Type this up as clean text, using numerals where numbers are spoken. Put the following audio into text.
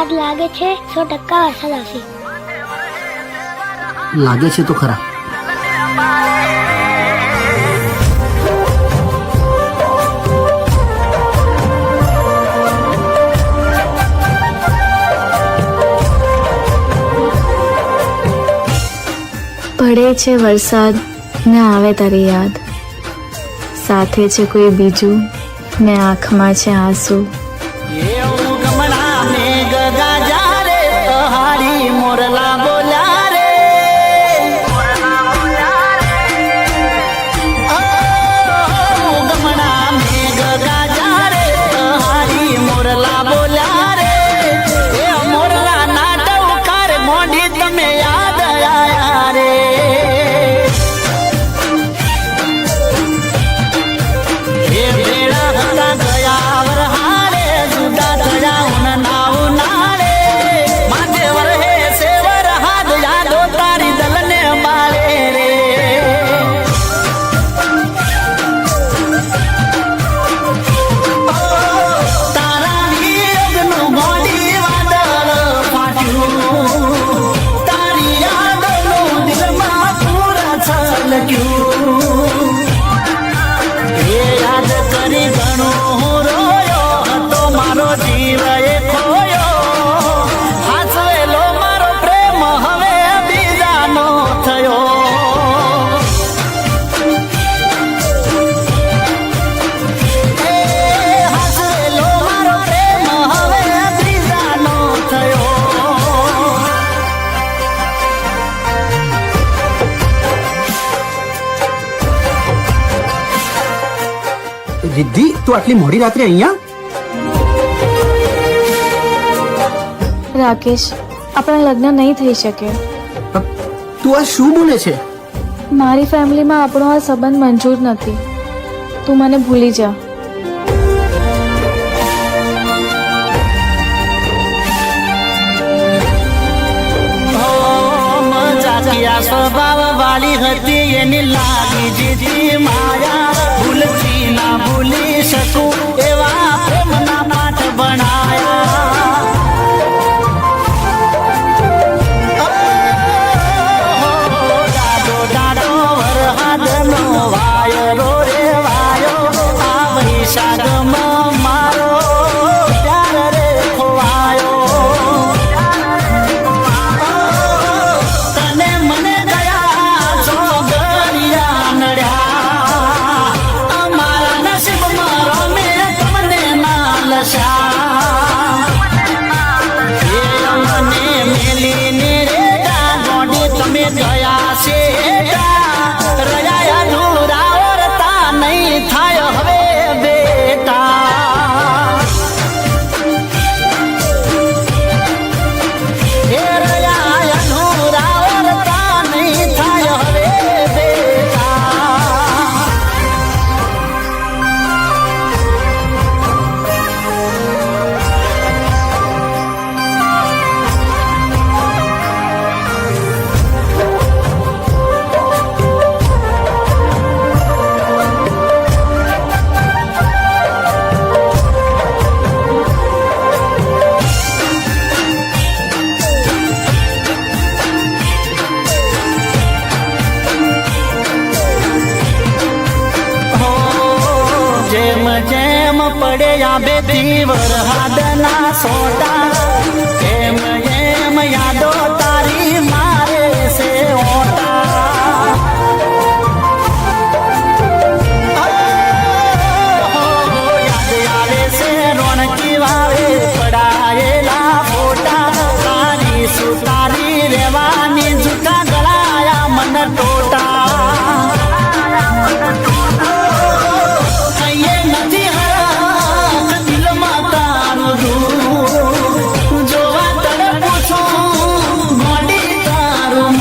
આગ લાગે છે 100% વરસાદ આવશે. લાગે છે તો ખરા. પડે છે વરસાદ ને આવે તારી યાદ, સાથે છે કોઈ બીજું ને આંખમાં છે આંસુ. રિદ્ધિ, તું આટલી મોડી રાત્રે અહીંયા? રાકેશ, આપણા લગ્ન નહીં થઈ શકે. તું આ શું બોલે છે? મારી ફેમિલીમાં આપણો આ સંબંધ મંજૂર નથી. તું મને ભૂલી જા. સ્વભાવ વાળી હતી એની લાગી જીજી માયા, ભૂલથી ના ભૂલી શકું એવા પ્રેમના પાઠ ભણાયા. દાડો દાડો વરહાદનો વાયરો રે વાયો, આ વૈશાખમાં મારો પ્યાર રે ખોવાયો. પડ્યા બેથી વરહાદના સોટા, એમ એમ યાદો તારી મારે છે ઓટા. યાદ આવે છે રોણકી વાવે પડાયેલા ફોટા, તારી સુતારી રેવાની જૂઠા ગળાયા મન ટોટા. જોવા તડપું છું ગોડી તારું